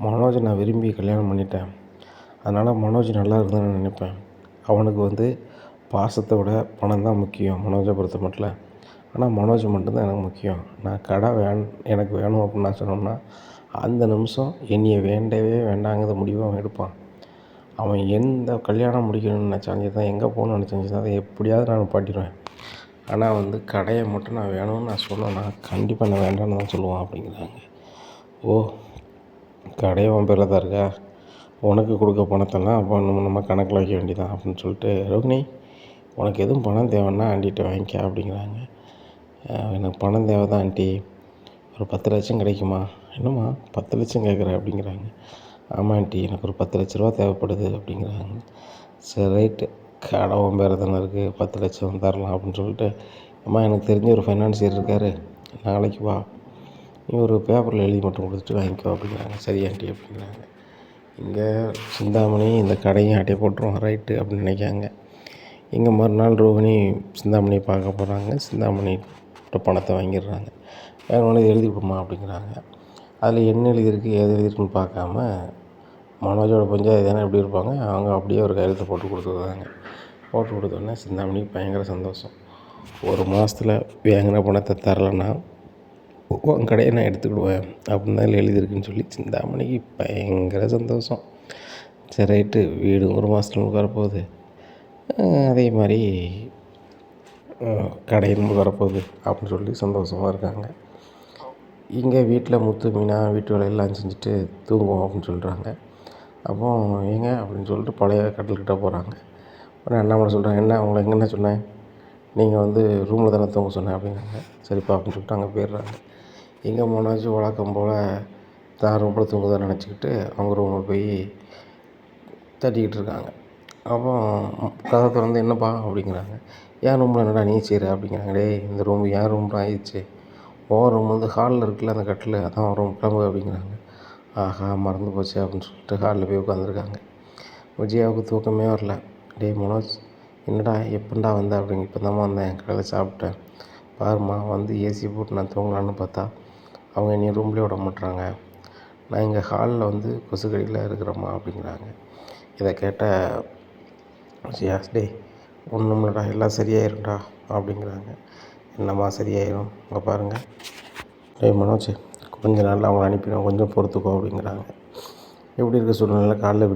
மனோஜை நான் விரும்பி கல்யாணம் பண்ணிட்டேன், அதனால் மனோஜ் நல்லா இருக்குதுன்னு நான் நினைப்பேன், அவனுக்கு வந்து பாசத்தை விட பணம் தான் முக்கியம் மனோஜை பொறுத்த மட்டும். ஆனால் மனோஜ் மட்டும்தான் எனக்கு முக்கியம், நான் கடை எனக்கு வேணும் அப்படின்னு நான் சொன்னோம்னா அந்த நிமிஷம் என்னையை வேண்டவே வேண்டாங்கிற முடிவை அவன் எடுப்பான். அவன் எந்த கல்யாணம் முடிக்கணும்னு நினச்சாங்க தான், எங்கே போகணும்னு நினச்சாங்க தான், அதை எப்படியாவது நான் நிப்பாட்டிடுவேன். ஆனால் வந்து கடையை மட்டும் நான் வேணும்னு நான் சொன்னேன்னா கண்டிப்பாக நான் வேண்டான்னு தான் சொல்லுவான் அப்படிங்கிறாங்க. ஓ, கடையை உன் பேரில் தான் இருக்கா, உனக்கு கொடுக்க பணத்தெல்லாம் அப்போ நம்ம கணக்கில் வைக்க வேண்டியதான் அப்படின்னு சொல்லிட்டு, ரோகிணி உனக்கு எதுவும் பணம் தேவைன்னா ஆண்டிகிட்ட வாங்கிக்க அப்படிங்கிறாங்க. எனக்கு பணம் தேவை தான் ஆண்டி, ஒரு 10 லட்சம் கிடைக்குமா. என்னம்மா 10 லட்சம் கேட்குற அப்படிங்கிறாங்க. ஆமாம் ஆண்டி, எனக்கு ஒரு 10 லட்ச ரூபா தேவைப்படுது அப்படிங்கிறாங்க. சரி ரைட்டு, கடை உன் பேர் தானே இருக்குது, 10 லட்சம் தரலாம் அப்படின்னு சொல்லிட்டு, அம்மா எனக்கு தெரிஞ்ச ஒரு ஃபைனான்சியர் இருக்கார், நாளைக்கு வா, நீ ஒரு பேப்பரில் எழுதி மட்டும் கொடுத்துட்டு வாங்கிக்கோ அப்படிங்கிறாங்க. சரி ஆண்டி அப்படிங்கிறாங்க. இங்கே சிந்தாமணி இந்த கடையும் ஆட்டையை போட்டுருவோம் ரைட்டு அப்படின்னு நினைக்காங்க. இங்கே மறுநாள் ரோகிணி சிந்தாமணியை பார்க்க போகிறாங்க. சிந்தாமணிகிட்ட பணத்தை வாங்கிடுறாங்க. வேறு எழுதி கொடுமா அப்படிங்கிறாங்க. அதில் என்ன எழுதியிருக்கு ஏது எழுதியிருக்குன்னு பார்க்காம மனோஜோட பஞ்சாயத்து தானே எப்படி இருப்பாங்க, அவங்க அப்படியே ஒரு கையெழுத்தை போட்டு கொடுத்துருந்தாங்க. போட்டு கொடுத்தோடனே சிந்தாமணிக்கு பயங்கர சந்தோஷம். 1 மாதத்தில் வாங்கின பணத்தை தரலைன்னா உன் கடையை நான் எடுத்துக்கிடுவேன் அப்படின்னு தான் எழுதியிருக்குன்னு சொல்லி சிந்தாமணிக்கு பயங்கர சந்தோஷம். சரி ரைட்டு, வீடு 1 மாதத்துல வரப்போகுது, அதே மாதிரி கடையும் வரப்போகுது அப்படின்னு சொல்லி சந்தோஷமாக இருக்காங்க. இங்கே வீட்டில் முத்து மீனா வீட்டு வேலையெல்லாம் செஞ்சுட்டு தூங்குவோம் அப்படின்னு சொல்கிறாங்க. அப்போ ஏங்க அப்படின்னு சொல்லிட்டு பழைய கட்டில்கிட்ட போகிறாங்க. உடனே அண்ணாமலை சொல்கிறாங்க, என்ன உங்களை எங்கன்னா சொன்னேன், நீங்கள் வந்து ரூமில் தானே தூங்க சொன்னேன் அப்படிங்கிறாங்க. சரிப்பா அப்படின்னு சொல்லிட்டு அங்கே போயிடுறாங்க. எங்கே போனாச்சும் வழக்கம் போல் தான் ரூமில் தூங்குதான்னு நினச்சிக்கிட்டு அவங்க ரூமில் போய் தட்டிக்கிட்டு இருக்காங்க. அப்போ கதை திறந்து என்னப்பா அப்படிங்கிறாங்க. என் ரூமில் என்னடா நீ செய்கிற அப்படிங்கிறாங்க. டேய் இந்த ரூம் என் ரூம் தான் ஆயிடுச்சு, ஓ ரூம் வந்து ஹாலில் இருக்குல்ல அந்த கட்டில், அதான் ரூம் கிளம்பு அப்படிங்கிறாங்க. ஆஹா மறந்து போச்சு அப்படின்னு சொல்லிட்டு ஹாலில் போய் உட்காந்துருக்காங்க. விஜயாவுக்கு தூக்கமே வரல. டேய் மனோஜ் என்னடா எப்படா வந்த அப்படிங்க. இப்போ தாம்மா வந்தேன், கடையில் சாப்பிட்டேன், பாரும்மா வந்து ஏசி போட்டு நான் தூங்கலான்னு பார்த்தா அவங்க என்னை ரூம்லேயே விட மாட்டுறாங்க, நான் இங்கே ஹாலில் வந்து கொசுக்கடியில் இருக்கிறேம்மா அப்படிங்கிறாங்க. இதை கேட்ட விஜயா, டேய் ஒன்றும் இல்லைடா எல்லாம் சரியாயிரும்டா அப்படிங்கிறாங்க. என்னம்மா சரியாயிரும், அங்கே பாருங்கள், டேய் மனோஜ் கொஞ்ச நாளில் அவங்கள அனுப்பிடுவோம், கொஞ்சம் பொறுத்துக்கோ அப்படிங்கிறாங்க. எப்படி இருக்க சூழ்நிலை காலைல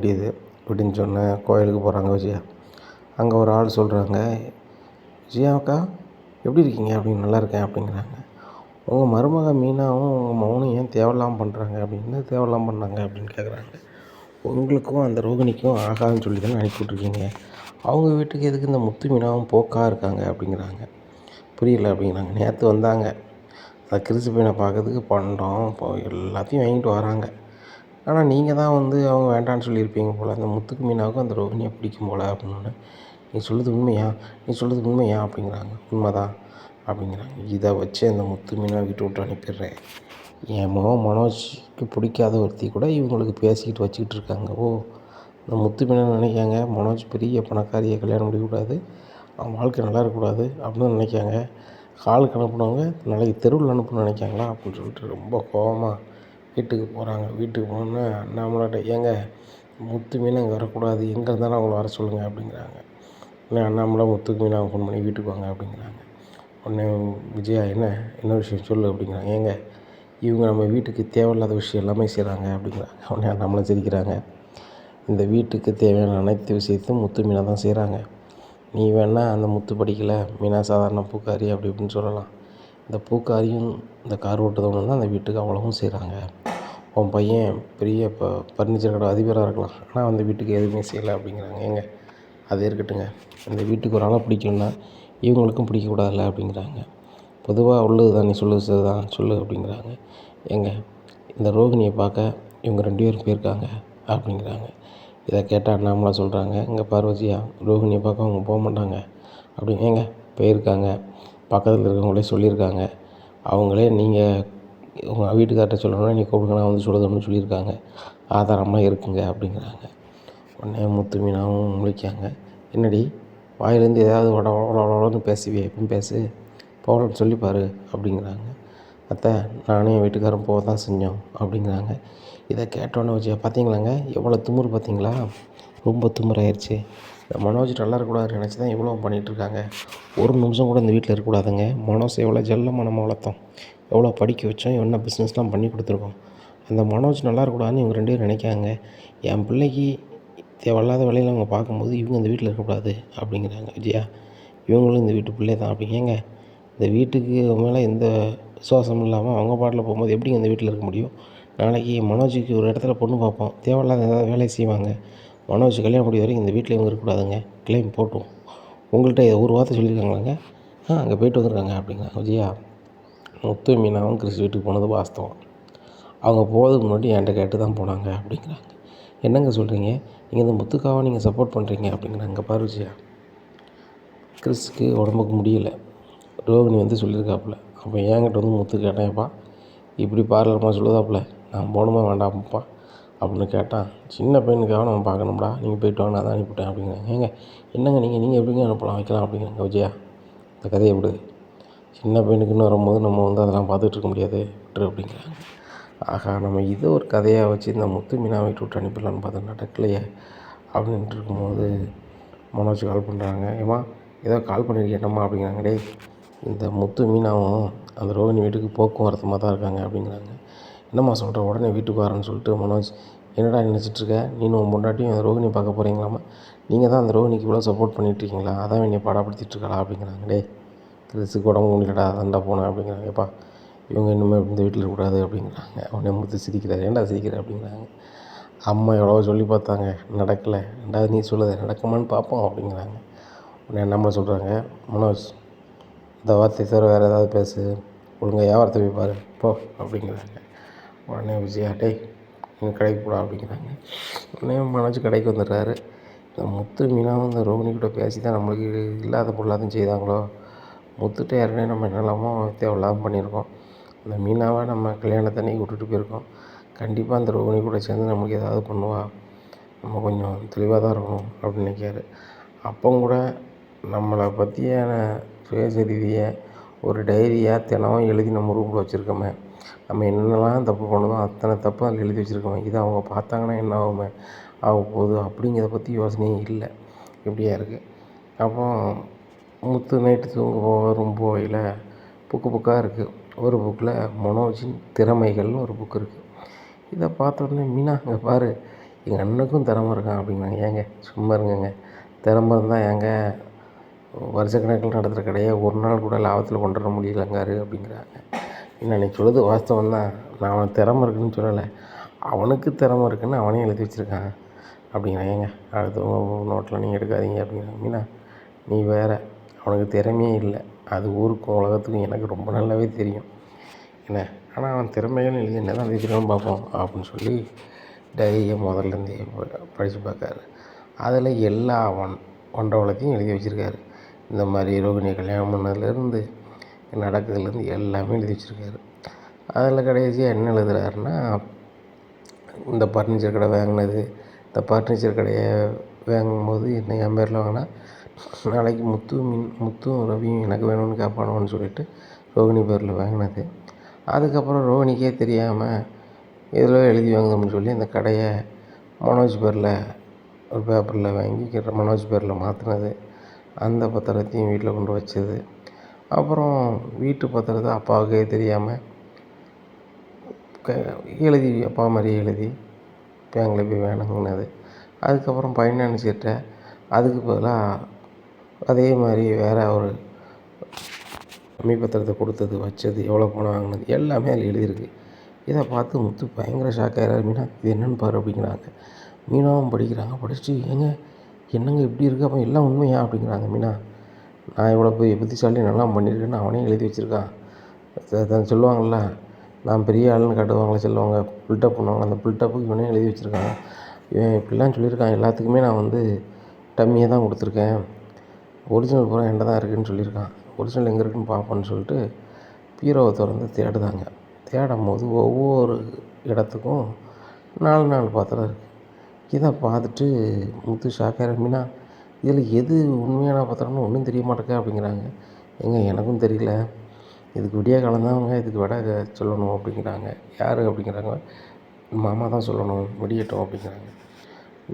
விடிஞ்சோடனே கோயிலுக்கு போகிறாங்க விஜயா. அங்கே ஒரு ஆள் சொல்கிறாங்க, விஜயாக்கா எப்படி இருக்கீங்க அப்படின்னு. நல்லா இருக்கேன் அப்படிங்கிறாங்க. உங்கள் மருமக மீனாவும் உங்கள் மகனும் ஏன் தேவையில்லாமல் பண்ணுறாங்க அப்படின்னு, தேவையில்லாமல் பண்ணாங்க அப்படின்னு கேட்குறாங்க. உங்களுக்கும் அந்த ரோகிணிக்கும் ஆகாதுன்னு சொல்லி தானே அனுப்பி விட்ருக்கீங்க. அவங்க வீட்டுக்கு எதுக்கு இந்த முத்து மீனாவும் போக்கா இருக்காங்க அப்படிங்கிறாங்க. புரியல அப்படிங்கிறாங்க. நேற்று வந்தாங்க, அந்த கிறிஸ்து பையனை பார்க்கறதுக்கு பண்டம் எல்லாத்தையும் வாங்கிட்டு வராங்க. ஆனால் நீங்கள் தான் வந்து அவங்க வேண்டான்னு சொல்லியிருப்பீங்க போல், அந்த முத்துக்கு மீனாவுக்கும் அந்த ரோகிணியை பிடிக்கும் போல் அப்படின்னு. நீ சொல்கிறது உண்மையா, நீ சொல்கிறது உண்மையா அப்படிங்கிறாங்க. உண்மைதான் அப்படிங்கிறாங்க. இதை வச்சு அந்த முத்து மீனை வீட்டை விட்டு அனுப்பிடுறேன். என் மகன் மனோஜுக்கு பிடிக்காத ஒருத்தி கூட இவங்களுக்கு பேசிக்கிட்டு வச்சுக்கிட்டு இருக்காங்க. ஓ, இந்த முத்து மீனை நினைக்காங்க மனோஜ் பெரிய பணக்காரியை கல்யாணம் பண்ணிக்கூடாது, அவன் வாழ்க்கை நல்லா இருக்கக்கூடாது அப்படின்னு நினைக்காங்க. காலுக்கு அனுப்புனவங்க நாளைக்கு தெருவில் அனுப்பணும்னு நினைக்காங்களா அப்படின்னு சொல்லிட்டு ரொம்ப கோபமாக வீட்டுக்கு போகிறாங்க. வீட்டுக்கு போனோன்னே அண்ணாமலைட்ட, ஏங்க முத்து மீன் அங்கே வரக்கூடாது, எங்கே இருந்தாலும் அவங்கள வர சொல்லுங்கள் அப்படிங்கிறாங்க. உடனே அண்ணாமலை முத்துக்கு மீன் அவங்க ஃபோன் பண்ணி வீட்டுக்கு வாங்க அப்படிங்கிறாங்க. உடனே விஜயா, என்ன விஷயம் சொல்லு அப்படிங்கிறாங்க. ஏங்க இவங்க நம்ம வீட்டுக்கு தேவையில்லாத விஷயம் எல்லாமே செய்கிறாங்க அப்படிங்கிறாங்க. உடனே அண்ணாமலை சிரிக்கிறாங்க. இந்த வீட்டுக்கு தேவையான அனைத்து விஷயத்தையும் முத்து மீனாக தான் செய்கிறாங்க. நீ வேணால் அந்த முத்து படிக்கலை, மீனா சாதாரண பூக்காரி அப்படி இப்படின்னு சொல்லலாம். இந்த பூக்காரியும் இந்த கார் ஓட்டுறவங்க தான் அந்த வீட்டுக்கு அவ்வளவும் செய்கிறாங்க. உன் பையன் பெரிய ஃபர்னிச்சர் கடை அதிபராக இருக்கலாம், ஆனால் அந்த வீட்டுக்கு எதுவுமே செய்யலை அப்படிங்கிறாங்க. ஏங்க அது இருக்கட்டுங்க, இந்த வீட்டுக்கு ஒரு ஆளை பிடிக்கலன்னா இவங்களுக்கும் பிடிக்கக்கூடாதுல்ல அப்படிங்கிறாங்க. பொதுவாக உள்ளது தான், நீ சொல்லுது தான் சொல்லு அப்படிங்கிறாங்க. ஏங்க இந்த ரோகிணியை பார்க்க இவங்க 2 பேரும் போயிருக்காங்க அப்படிங்கிறாங்க. இதை கேட்டால் அண்ணாமலை சொல்கிறாங்க, இங்கே பார்வதியா, ரோகிணியை பார்க்க அவங்க போக மாட்டாங்க அப்படின்னு. ஏங்க போயிருக்காங்க, பக்கத்தில் இருக்கிறவங்களே சொல்லியிருக்காங்க, அவங்களே நீங்கள் உங்கள் வீட்டுக்கார்ட்ட சொல்லணும்னா நீ கூப்பிடுங்க, நான் வந்து சொல்லுதுன்னு சொல்லியிருக்காங்க, ஆதாரம்லாம் இருக்குங்க அப்படிங்கிறாங்க. உடனே முத்து மீனாவும் முழிக்காங்க. என்னடி வாயிலேருந்து ஏதாவது உடனு பேசுவியே, எப்பவும் பேசு, போகலன்னு சொல்லிப்பார் அப்படிங்கிறாங்க. அத்தை, நானும் என் வீட்டுக்காரரும் போக தான் செஞ்சோம் அப்படிங்கிறாங்க. இதை கேட்டோன்னே வச்சு, பார்த்தீங்களாங்க எவ்வளோ திமிரு பார்த்தீங்களா, ரொம்ப திமிராயிருச்சு. இந்த மனோஜ் நல்லா இருக்கக்கூடாதுன்னு நினச்சி தான் இவ்வளோ பண்ணிகிட்ருக்காங்க. ஒரு நிமிஷம் கூட இந்த வீட்டில் இருக்கக்கூடாதுங்க. மனோஜ் எவ்வளோ செல்லமாக நம்ம வளர்த்தோம், எவ்வளோ படிக்க வச்சோம், என்ன பிஸ்னஸ்லாம் பண்ணி கொடுத்துருக்கோம். அந்த மனோஜ் நல்லா இருக்கக்கூடாதுன்னு இவங்க 2 பேரும் நினைக்காங்க. என் பிள்ளைக்கு தேவையில்லாத வேலையில் அவங்க பார்க்கும்போது இவங்க இந்த வீட்டில் இருக்கக்கூடாது அப்படிங்கிறாங்க. விஜயா, இவங்களும் இந்த வீட்டு பிள்ளை தான் அப்படிங்க. இந்த வீட்டுக்கு மேலே எந்த விசுவாசமும் இல்லாமல் அவங்க பாட்டில் போகும்போது எப்படிங்க இந்த வீட்டில் இருக்க முடியும்? நாளைக்கு மனோஜுக்கு ஒரு இடத்துல பொண்ணு பார்ப்போம், தேவையில்லாத ஏதாவது வேலையை செய்வாங்க. மனோஜ் கல்யாணம் முடிய வரைக்கும் இந்த வீட்டில் இவங்க இருக்கக்கூடாதுங்க, கிளைம் போட்டோம். உங்கள்கிட்ட ஒரு வார்த்தை சொல்லியிருக்காங்களாங்க? அங்கே போய்ட்டு வந்துருக்காங்க அப்படிங்கிறாங்க. விஜயா, முத்து மீனாவும் கிறிஸ் வீட்டுக்கு போனது வாஸ்தவம். அவங்க போகிறதுக்கு முன்னாடி என்கிட்ட கேட்டு தான் போனாங்க அப்படிங்கிறாங்க. என்னங்க சொல்கிறீங்க, நீங்கள் இந்த முத்துக்காவை நீங்கள் சப்போர்ட் பண்ணுறீங்க அப்படிங்கிறாங்க. பாரு விஜயா, கிறிஸ்க்கு உடம்புக்கு முடியலை, ரோகிணி வந்து சொல்லியிருக்காப்புல. அப்போ என்கிட்ட வந்து முத்து கேட்டேன்ப்பா, இப்படி பார்லர்மா சொல்லுதாப்புல, நான் போகணுமா வேண்டாம்ப்பா அப்படின்னு கேட்டான். சின்ன பையனுக்காக நம்ம பார்க்கணும்டா, நீங்கள் போய்ட்டு வாங்க, நான் தான் அனுப்பிவிட்டேன் அப்படிங்கிறாங்க. ஏங்க என்னங்க நீங்கள் எப்படிங்க அனுப்பலாம் வைக்கலாம் அப்படிங்கிறாங்க. விஜயா, இந்த கதையை விடு, சின்ன பையனுக்குன்னு வரும்போது நம்ம வந்து அதெல்லாம் பார்த்துட்டு இருக்க முடியாது, விட்டுரு அப்படிங்கிறாங்க. ஆகா, நம்ம இதை ஒரு கதையாக வச்சு இந்த முத்து மீனா வீட்டு விட்டு அனுப்பிடலான்னு பார்த்தா நடக்கலையே அப்படின்ட்டு இருக்கும்போது மனோஜ் கால் பண்ணுறாங்க. ஏம்மா ஏதோ கால் பண்ணியிருக்கேட்டம்மா அப்படிங்கிறாங்க. டேய், இந்த முத்து மீனாவும் அந்த ரோகிணி வீட்டுக்கு போக்குவரத்துமாக தான் இருக்காங்க அப்படிங்கிறாங்க. என்னம்மா சொல்கிற, உடனே வீட்டுக்கு வரேன்னு சொல்லிட்டு மனோஜ், என்னடா நினச்சிட்ருக்க, நீனும் உன் பொண்டாட்டியும் அந்த ரோகிணி பார்க்க போகிறீங்களாம்மா, நீங்கள் தான் அந்த ரோகிணிக்கு இவ்வளோ சப்போர்ட் பண்ணிகிட்ருக்கீங்களா, அதான் என்னை பாடப்படுத்திட்டுருக்காளா அப்படிங்கிறாங்க. டேய், கிறிஸுக்கு உடம்பு முடியலடா, அதான்டா போனேன் அப்படிங்கிறாங்க. எப்பா, இவங்க இன்னுமே இந்த வீட்டில் இருக்கக்கூடாது அப்படிங்கிறாங்க. உடனே முத்து சிரிக்கிறார். ஏன்டா சிரிக்கிற அப்படிங்கிறாங்க. அம்மா எவ்வளோ சொல்லி பார்த்தாங்க, நடக்கலை, ரெண்டாவது நீ சொல்லுது நடக்குமான்னு பார்ப்போம் அப்படிங்கிறாங்க. உடனே நம்ம சொல்கிறாங்க, மனோஜ் இந்த வார்த்தை தவிர வேறு ஏதாவது பேசு, ஒழுங்காக வியாபாரத்தை போய் பாரு போ அப்படிங்கிறாங்க. உடனே விஜயா, டேய் நீங்கள் கடைக்கு போடா அப்படிங்கிறாங்க. உடனே மனோஜ் கடைக்கு வந்துடுறாரு. இந்த முத்து மீனாவும் இந்த ரோகிணி கூட பேசி தான் நம்மளுக்கு இல்லாத பொருளாதையும் செய்தாங்களோ. முத்துட்ட யாருனே நம்ம என்னெல்லாமோ தேவையில்லாமல் பண்ணியிருக்கோம். அந்த மீனாவை நம்ம கல்யாணத்தன்னைக்கு விட்டுட்டு போயிருக்கோம். கண்டிப்பாக அந்த ரோகிணி கூட சேர்ந்து நம்மளுக்கு ஏதாவது பண்ணுவா, நம்ம கொஞ்சம் தெளிவாக தான் இருக்கணும் அப்படின்னு நினைக்காரு. அப்போ கூட நம்மளை பற்றியான சுயசரிதையை ஒரு டைரியாக தினமும் எழுதி நம்ம ரூமில் வச்சுருக்கோமே, நம்ம என்னென்னலாம் தப்பு பண்ணுதோம் அத்தனை தப்பு அதில் எழுதி வச்சுருக்கோமே, இதை அவங்க பார்த்தாங்கன்னா என்ன ஆகுமே, ஆக போகுது அப்படிங்கிறத பற்றி யோசனையே இல்லை, இப்படியா இருக்குது. அப்போ முத்து நைட்டு தூங்க ரூம் போகையில் புக்காக இருக்குது. ஒரு புக்கில் மனோஜின் திறமைகள்னு ஒரு புக் இருக்குது. இதை பார்த்த உடனே, மீனா அங்கே பாரு, எங்கள் அண்ணனுக்கும் திறமை இருக்கான் அப்படிங்கிறாங்க. ஏங்க சும்மா இருங்கங்க, திறமை இருந்தால் ஏங்க வருஷக்கணக்கில் நடத்துகிற கடையை ஒரு நாள் கூட லாபத்தில் கொண்டு வர முடியலங்காரு அப்படிங்கிறாங்க. நான் நீ சொல்லுறது வாஸ்தவம் தான். நான் அவன் திறமை இருக்குதுன்னு சொல்லலை. அவனுக்கு திறமை இருக்குதுன்னு அவனே எழுதி வச்சுருக்கான் அப்படிங்கிறான். ஏங்க அடுத்தவங்க நோட்டில் நீங்கள் எடுக்காதீங்க அப்படிங்கிறாங்க. மீனா நீ வேறு, அவனுக்கு திறமையே இல்லை. அது ஊருக்கும் உலகத்துக்கும் எனக்கு ரொம்ப நல்லாவே தெரியும் என்ன. ஆனால் அவன் திறமைகள்னு எழுதி என்ன தான் எழுதிருக்கான்னு பார்ப்போம் அப்படின்னு சொல்லி டைரியை முதல்லேருந்தே படித்து பார்க்காரு. அதில் எல்லா ஒன்றவளத்தையும் எழுதி வச்சுருக்காரு. இந்த மாதிரி ரோகிணியை கல்யாணம் பண்ணதுலேருந்து நடக்கிறதுலேருந்து எல்லாமே எழுதி வச்சுருக்காரு. அதில் கடைசியாக என்ன எழுதுறாருன்னா, இந்த பர்னிச்சர் கடை வாங்கினது, இந்த பர்னிச்சர் கடையை வாங்கும்போது என்ன என் பேரில் வாங்கினா நாளைக்கு முத்தும் ரவியும் எனக்கு வேணும்னு கேட்பானோன்னு சொல்லிட்டு ரோகிணி பேரில் வாங்கினது. அதுக்கப்புறம் ரோகிணிக்கே தெரியாமல் எதில் எழுதி வாங்கணும்னு சொல்லி இந்த கடையை மனோஜ் பேரில் ஒரு பேப்பரில் வாங்கி மனோஜ் பேரில் மாற்றினது. அந்த பத்திரத்தையும் வீட்டில் கொண்டு வச்சது. அப்புறம் வீட்டு பத்திரத்தை அப்பாவுக்கே தெரியாமல் எழுதி அப்பா மாதிரியே எழுதி பேங்கில் போய் வேணுங்கினது. அதுக்கப்புறம் ஃபைனான்ஸியர்கிட்ட அதுக்கு பதிலாக அதே மாதிரி வேறு ஒரு கம்மி பத்திரத்தை கொடுத்தது, வச்சது, எவ்வளோ பணம் வாங்கினது எல்லாமே அதில் எழுதியிருக்கு. இதை பார்த்து முத்து பயங்கர ஷாக் ஆகிறாரு. மீனா இது என்னென்னு பாரு அப்படிங்கிறாங்க. மீனாவும் படிக்கிறாங்க. படிச்சுட்டு என்னங்க இப்படி இருக்குது, அப்போ எல்லாம் உண்மையா அப்படிங்கிறாங்க. மீனா நான் இவ்வளோ போய் புத்திசாலி நல்லா பண்ணியிருக்கேன்னு அவனே எழுதி வச்சுருக்கான். சொல்லுவாங்கள்ல, நான் பெரிய ஆளுன்னு காட்டுவாங்களே சொல்லுவாங்க, பில்டப் பண்ணுவாங்க. அந்த பில்டப்புக்கு இவனே எழுதி வச்சுருக்கான். இவன் இப்படிலாம் சொல்லியிருக்கான். எல்லாத்துக்குமே நான் வந்து டம்மியை தான் கொடுத்துருக்கேன். ஒரிஜினல் பூரா என்கிட்ட தான் இருக்குதுன்னு சொல்லியிருக்கான். ஒரிஜினல் எங்கே இருக்குதுன்னு பார்ப்போன்னு சொல்லிட்டு பீரோவை திறந்து தேடுதாங்க. தேடும் போது ஒவ்வொரு இடத்துக்கும் 4 பாத்திரம் இருக்குது. இதை பார்த்துட்டு முத்து ஷாக்காக மீனா இதில் எது உண்மையான பத்திரம்னு ஒன்றும் தெரிய மாட்டேங்க அப்படிங்கிறாங்க. எனக்கும் தெரியல, இதுக்கு விடிய காலம்தாங்க இதுக்கு விட சொல்லணும் அப்படிங்கிறாங்க. யார் அப்படிங்கிறாங்க. மாமா தான் சொல்லணும், விடியட்டும் அப்படிங்கிறாங்க.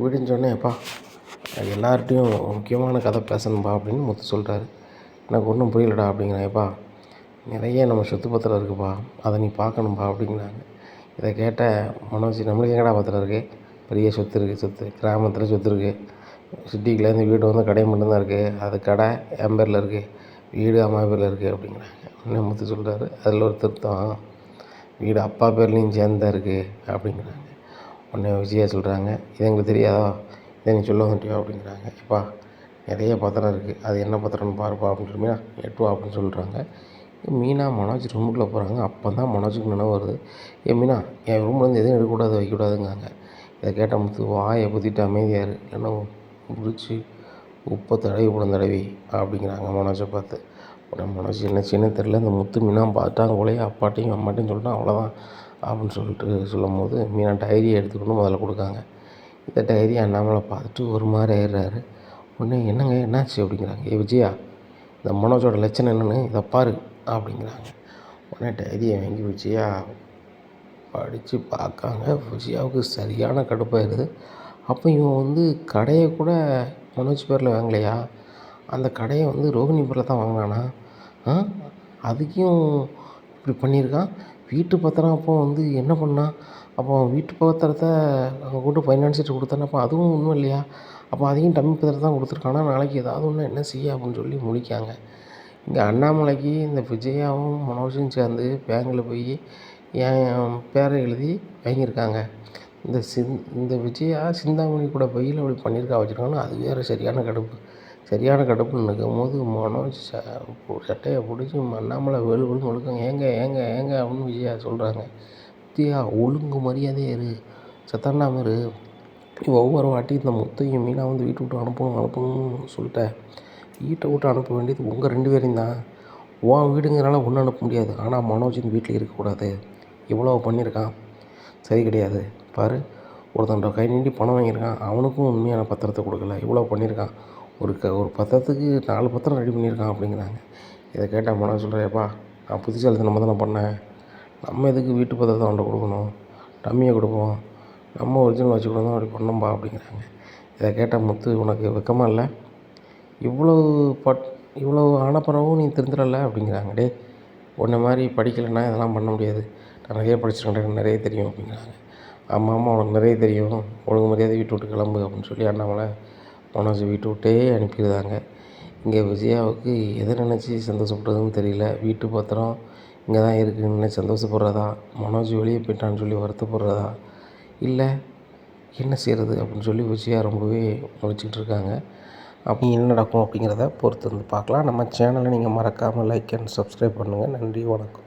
விடிஞ்சோடனே அப்பா எல்லார்ட்டையும் முக்கியமான கதை பேசணும்பா அப்படின்னு முத்து சொல்கிறாரு. எனக்கு ஒன்றும் புரியலடா அப்படிங்கிறேன். எப்பா நிறைய நம்ம சொத்து பத்திரம் இருக்குப்பா, அதை நீ பார்க்கணும்பா அப்படிங்கிறாங்க. இதை கேட்ட மனோஜ், நம்மளுக்கு எங்கடா பத்திரம் இருக்குது, பெரிய சொத்து இருக்குது, சொத்து கிராமத்தில் சொத்து இருக்குது, சிட்டிக்குள்ளேருந்து வீடு வந்து கடை மட்டும்தான் இருக்குது, அது கடை என் பேரில் இருக்குது, வீடு அம்மா பேரில் இருக்குது அப்படிங்கிறாங்க. உடனே முத்து சொல்கிறாரு, அதில் ஒரு திருத்தம், வீடு அப்பா பேர்லேயும் சேர்ந்தா இருக்குது அப்படிங்கிறாங்க. உடனே விஜயா சொல்கிறாங்க, இது எங்களுக்கு தெரியாதா, இதை நீ சொல்ல வந்துட்டியா அப்படிங்கிறாங்க. எப்பா நிறைய பத்திரம் இருக்குது, அது என்ன பத்திரம்னு பாருப்பா அப்படின்னு சொல்லி மீனா எட்டுவா அப்படின்னு சொல்கிறாங்க. மீனா மனோஜ் ரூமுக்குள்ளே போகிறாங்க. அப்போ தான் மனோஜுக்கு நினைவு வருது, மீனா என் ரூம்லேருந்து எதுவும் எடுக்கக்கூடாது, வைக்கக்கூடாதுங்காங்க. இதை கேட்ட முத்து வாயை புத்திட்டு அமைதியார், இல்லைன்னா முடிச்சு உப்பை தடவி தடவி அப்படிங்கிறாங்க மனோஜை பார்த்து. உடனே மனோஜ் என்ன செய்யணும்னு தெரில. இந்த முத்து மீனா பார்த்தாங்க போலயே, அப்பாட்டையும் அம்மாட்டையும் சொல்லிட்டான், அவ்வளோதான் அப்படின்னு சொல்லிட்டு சொல்லும் போது மீனா டைரியை எடுத்துக்கொண்டு முதல்ல கொடுக்காங்க. இந்த டைரியை அண்ணாமலை பார்த்துட்டு ஒரு மாதிரி ஆயிடுறாரு. உடனே என்னங்க என்னாச்சு அப்படிங்கிறாங்க. விஜயா, இந்த மனோஜோட லட்சணம் என்னென்னு இதை பாரு அப்படிங்கிறாங்க. உடனே டைரியை வாங்கி விஜயா படித்து பார்க்காங்க. விஜயாவுக்கு சரியான கடுப்பாயிருது. அப்போ இவன் வந்து கடையை கூட மனோஜ் பேரில் வாங்கலையா, அந்த கடையை வந்து ரோகிணி பேரில் தான் வாங்கினானா, அதுக்கும் இப்படி பண்ணியிருக்கான். வீட்டு பத்திரம் அப்போ வந்து என்ன பண்ணான், அப்போ வீட்டு பத்திரத்தை அங்கே கொண்டு ஃபைனான்ஸிட்டு கொடுத்தானே, அப்போ அதுவும் உண்மை இல்லையா, அப்போ அதையும் டம்மி பத்திரத்தை தான் கொடுத்துருக்கானா, நாளைக்கு ஏதாவது ஒன்று என்ன செய்ய அப்படின்னு சொல்லி முழிக்காங்க. இங்கே அண்ணாமலைக்கு இந்த விஜயாவும் மனோஜும் சேர்ந்து பேங்கில் போய் என் பேரை எழுதி வாங்கியிருக்காங்க. இந்த விஜயா சிந்தாமணி கூட பையில் அப்படி பண்ணியிருக்கா வச்சுருக்காங்கன்னா, அது வேறு சரியான கடுப்புன்னு நிற்கும்போது மனோஜ் சட்டையை பிடிச்சி அண்ணாமலை வெளுன்னு ஒழுக்கம், ஏங்க அப்படின்னு விஜயா சொல்கிறாங்க. விஜயா ஒழுங்கு மரியாதையே இரு, சத்தண்டாமல் இரு, ஒவ்வொரு வாட்டி இந்த முத்தையும் மீனா வந்து வீட்டை விட்டு அனுப்பணும்னு சொல்லிட்டேன். வீட்டை விட்டு அனுப்ப வேண்டியது உங்கள் 2 பேரையும் தான். உன் வீடுங்கிறனால ஒன்றும் அனுப்ப முடியாது. ஆனால் மனோஜ் இந்த வீட்டில் இருக்கக்கூடாது, இவ்வளோ பண்ணியிருக்கான், சரி கிடையாது. பாரு, ஒருத்தன்ட்ட கை நீட்டி பணம் வாங்கியிருக்கான், அவனுக்கும் உண்மையான பத்திரத்தை கொடுக்கல, இவ்வளோ பண்ணியிருக்கான். ஒரு பத்திரத்துக்கு 4 பத்திரம் ரெடி பண்ணியிருக்கான் அப்படிங்கிறாங்க. இதை கேட்டால் மனோஜ் சொல்கிறேப்பா, நான் புத்திசாலித்தனமாக தானே பண்ணேன், நம்ம எதுக்கு வீட்டு பத்திரத்தை அவன்கிட்ட கொடுக்கணும், டம்மியை கொடுப்போம், நம்ம ஒரிஜினல் வச்சுக்கணும் தான் அப்படி பண்ணோம்பா அப்படிங்கிறாங்க. இதை கேட்டால் முத்து, உனக்கு வெக்கமாக இல்லை, இவ்வளோ ஆனப்பறவும் நீ திருந்துடல அப்படிங்கிறாங்க. டே, உன்னை மாதிரி படிக்கலைன்னா இதெல்லாம் பண்ண முடியாது, நான் நிறைய படிச்சிருக்கேன், எனக்கு நிறைய தெரியும் அப்படிங்கிறாங்க. ஆமாம் உனக்கு நிறைய தெரியும், ஒழுங்கு மரியாதை வீட்டு விட்டு கிளம்பு அப்படின்னு சொல்லி அண்ணாமலை மனோஜ் வீட்டு விட்டே அனுப்பிடுதாங்க. இங்கே விஜயாவுக்கு எதை நினச்சி சந்தோஷப்படுறதுன்னு தெரியல. வீட்டு பத்திரம் இங்கே தான் இருக்குன்னு சந்தோஷப்படுறதா, மனோஜ் வெளியே போயிட்டான்னு சொல்லி வருத்தப்படுறதா, இல்லை என்ன செய்கிறது அப்படின்னு சொல்லி விஜயா ரொம்பவே முழிச்சிக்கிட்டு இருக்காங்க. அப்படி என்ன நடக்கும் அப்படிங்கிறத பொறுத்து வந்து பார்க்கலாம். நம்ம சேனலை நீங்கள் மறக்காமல் லைக் அண்ட் சப்ஸ்கிரைப் பண்ணுங்கள். நன்றி, வணக்கம்.